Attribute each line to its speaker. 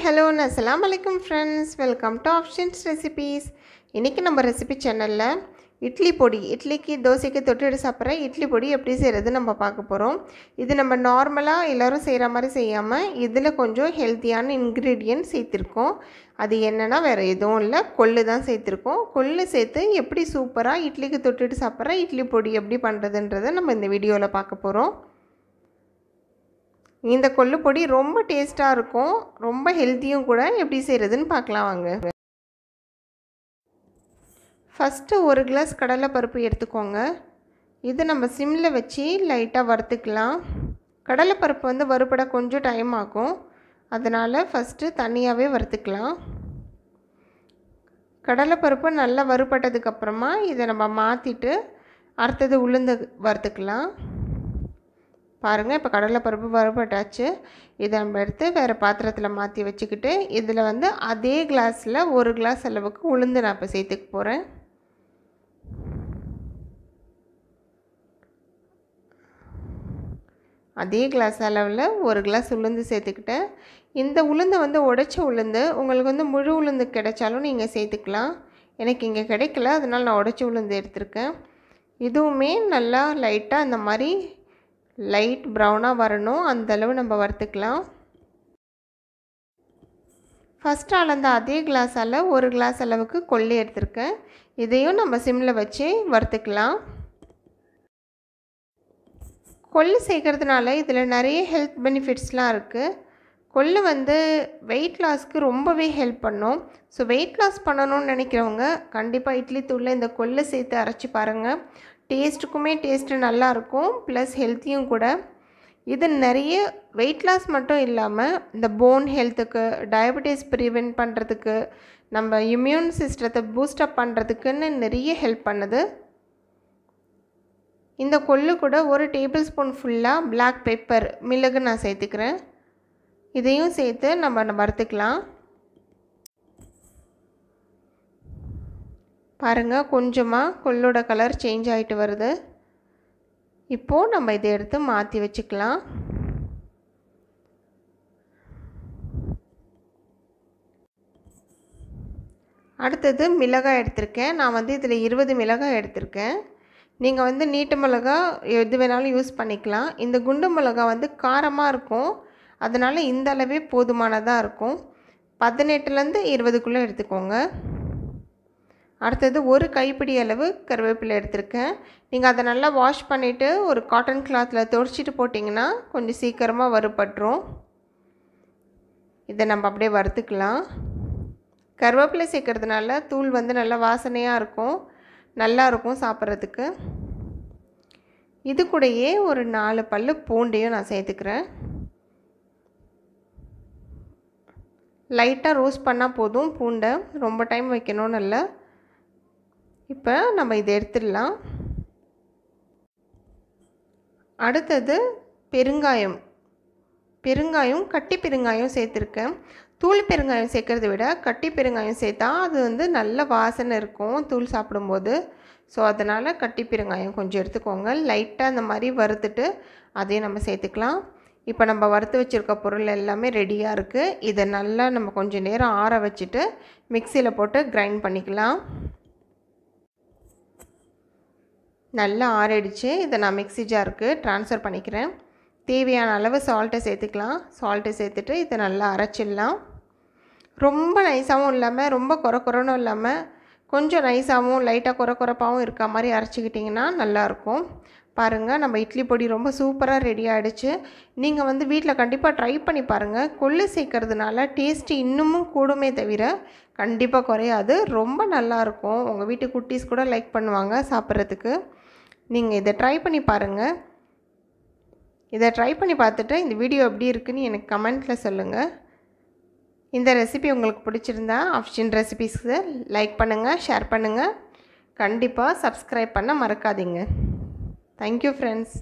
Speaker 1: hello and assalamu alaikum friends. Welcome to Afsheen's recipes. இன்னைக்கு நம்ம recipe சேனல்ல இட்லி பொடி, இட்லிக்கு தோசைக்கு தொட்டுட்டு சாப்பிட்ற இட்லி பொடி எப்படி செய்யறது நம்ம பார்க்க போறோம். இது நம்ம நார்மலா எல்லாரும் செய்யற மாதிரி செய்யாம இதுல கொஞ்சம் ஹெல்தியான இன்கிரிடியன்ட்ஸ் சேர்த்திருக்கோம். அது என்னன்னா வேற எதுவும் இல்ல, கொள்ளு தான் சேர்த்திருக்கோம். கொள்ளு சேர்த்து எப்படி சூப்பரா இட்லிக்கு தொட்டுட்டு சாப்பிட்ற இட்லி பொடி எப்படி பண்றதுன்றதை நம்ம இந்த வீடியோல பார்க்க போறோம். இந்த கொள்ளு பொடி ரொம்ப டேஸ்டா இருக்கும், ரொம்ப ஹெல்தியும் கூட. எப்படி செய்யறதுன்னு பார்க்கலாம் வாங்க. ஃபர்ஸ்ட் 1 கிளாஸ் கடலை பருப்பு எடுத்துக்கோங்க. இது நம்ம சிம்ல வச்சு லைட்டா வறுத்துக்கலாம். கடலை பருப்பு வந்து வறுபட கொஞ்சம் டைம் ஆகும், அதனால ஃபர்ஸ்ட் தனியாவே வறுத்துக்கலாம். கடலை பருப்பு நல்லா வறுபட்டதுக்கு அப்புறமா இதை நம்ம மாத்திட்டு அடுத்தது உளுந்து வறுத்துக்கலாம். பாருங்கள், இப்போ கடலைப்பருப்பு வறுபட்டாச்சு. இதை நம்ம எடுத்து வேறு பாத்திரத்தில் மாற்றி வச்சுக்கிட்டு இதில் வந்து அதே கிளாஸில் 1 கிளாஸ் அளவுக்கு உளுந்து நான் இப்போ சேர்த்துக்க போகிறேன். அதே கிளாஸ் அளவில் 1 கிளாஸ் உளுந்து சேர்த்துக்கிட்டேன். இந்த உளுந்தை வந்து உடைச்ச உளுந்து, உங்களுக்கு வந்து முழு உளுந்து கிடைச்சாலும் நீங்கள் சேர்த்துக்கலாம். எனக்கு இங்கே கிடைக்கல, அதனால் நான் உடைச்ச உளுந்து எடுத்திருக்கேன். இதுவுமே நல்லா லைட்டாக இந்த மாதிரி லைட் ப்ரௌனாக வரணும், அந்தளவு நம்ம வறுத்துக்கலாம். ஃபஸ்ட் அளந்த அதே கிளாஸால் 1 கிளாஸ் அளவுக்கு கொள்ளு எடுத்திருக்கேன். இதையும் நம்ம சிம்மில் வச்சு வறுத்துக்கலாம். கொள்ளு சேர்க்கறதுனால இதில் நிறைய ஹெல்த் பெனிஃபிட்ஸ்லாம் இருக்குது. கொள்ளு வந்து வெயிட் லாஸ்க்கு ரொம்பவே ஹெல்ப் பண்ணும். ஸோ வெயிட் லாஸ் பண்ணணும்னு நினைக்கிறவங்க கண்டிப்பாக இட்லி தூளில் இந்த கொள்ளு சேர்த்து அரைச்சி பாருங்கள். டேஸ்ட்டுக்குமே டேஸ்ட்டு நல்லாயிருக்கும், ப்ளஸ் ஹெல்த்தியும் கூட. இது நிறைய வெயிட் லாஸ் மட்டும் இல்லாமல் இந்த போன் ஹெல்த்துக்கு, டயபெட்டிஸ் ப்ரிவென்ட் பண்ணுறதுக்கு, நம்ம இம்யூன் சிஸ்டத்தை பூஸ்டப் பண்ணுறதுக்குன்னு நிறைய ஹெல்ப் பண்ணுது. இந்த கொள்ளு கூட 1 டேபிள் ஸ்பூன் ஃபுல்லாக பிளாக் பெப்பர், மிளகு நான் சேர்த்துக்கிறேன். இதையும் சேர்த்து நம்ம வறுத்துக்கலாம். பாருங்கள், கொஞ்சமாக கொள்ளோட கலர் சேஞ்ச் ஆகிட்டு வருது. இப்போது நம்ம இதை எடுத்து மாற்றி வச்சுக்கலாம். அடுத்தது மிளகாய் எடுத்திருக்கேன். நான் வந்து இதில் 20 மிளகாய் எடுத்திருக்கேன். நீங்கள் வந்து நீட்டு மிளகா எது வேணாலும் யூஸ் பண்ணிக்கலாம். இந்த குண்டு மிளகாய் வந்து காரமாக இருக்கும், அதனால் இந்த அளவே போதுமானதாக இருக்கும். 18லேருந்து 20க்குள்ளே எடுத்துக்கோங்க. அடுத்தது 1 கைப்பிடி அளவு கருவேப்பிலை எடுத்திருக்கேன். நீங்கள் அதை நல்லா வாஷ் பண்ணிவிட்டு ஒரு காட்டன் கிளாத்தில் துடைச்சிட்டு போட்டிங்கன்னா கொஞ்சம் சீக்கிரமாக வறுபட்டுரும். இதை நம்ம அப்படியே வறுத்துக்கலாம். கருவேப்பிலை சேர்க்கறதுனால தூள் வந்து நல்லா வாசனையாக இருக்கும், நல்லாயிருக்கும் சாப்பிட்றதுக்கு. இது கூடயே ஒரு 4 பல்லு பூண்டையும் நான் சேர்த்துக்கிறேன். லைட்டாக ரோஸ்ட் பண்ணால் போதும் பூண்டை, ரொம்ப டைம் வைக்கணும்னு இல்லை. இப்போ நம்ம இதை எடுத்துடலாம். அடுத்தது பெருங்காயம், கட்டி பெருங்காயம் சேர்த்துருக்கேன். தூள் பெருங்காயம் சேர்க்கறத விட கட்டி பெருங்காயம் சேர்த்தா அது வந்து நல்ல வாசனை இருக்கும் தூள் சாப்பிடும்போது. ஸோ அதனால் கட்டி பெருங்காயம் கொஞ்சம் எடுத்துக்கோங்க. லைட்டாக அந்த மாதிரி வறுத்துட்டு அதையும் நம்ம சேர்த்துக்கலாம். இப்போ நம்ம வறுத்து வச்சுருக்க பொருள் எல்லாமே ரெடியாக இருக்குது. இதை நல்லா நம்ம கொஞ்சம் நேரம் ஆற வச்சுட்டு மிக்சியில் போட்டு கிரைண்ட் பண்ணிக்கலாம். நல்லா ஆறிடுச்சு. இதை நான் மிக்ஸி ஜாருக்கு ட்ரான்ஸ்ஃபர் பண்ணிக்கிறேன். தேவையான அளவு சால்ட்டை சேர்த்துக்கலாம். சால்ட்டை சேர்த்துட்டு இதை நல்லா அரைச்சிடலாம். ரொம்ப நைஸாகவும் இல்லாமல் ரொம்ப குறன்னு இல்லாமல் கொஞ்சம் நைஸாகவும் லைட்டாக குறப்பாகவும் இருக்க மாதிரி அரைச்சிக்கிட்டிங்கன்னா நல்லாயிருக்கும். பாருங்கள், நம்ம இட்லி பொடி ரொம்ப சூப்பராக ரெடி ஆகிடுச்சு. நீங்கள் வந்து வீட்டில் கண்டிப்பாக ட்ரை பண்ணி பாருங்கள். கொள்ளு சேர்க்கறதுனால டேஸ்ட்டு இன்னமும் கூடுமே தவிர கண்டிப்பாக குறையாது. ரொம்ப நல்லாயிருக்கும். உங்கள் வீட்டு குட்டீஸ் கூட லைக் பண்ணுவாங்க சாப்பிட்றதுக்கு. நீங்கள் இதை ட்ரை பண்ணி பாருங்கள். இதை ட்ரை பண்ணி பார்த்துட்டு இந்த வீடியோ எப்படி இருக்குன்னு எனக்கு கமெண்ட்டில் சொல்லுங்கள். இந்த ரெசிபி உங்களுக்கு பிடிச்சிருந்தா ஆஃப்ஷீன் ரெசிபீஸ்க்கு லைக் பண்ணுங்கள், ஷேர் பண்ணுங்கள். கண்டிப்பாக சப்ஸ்கிரைப் பண்ண மறக்காதீங்க. Thank you friends.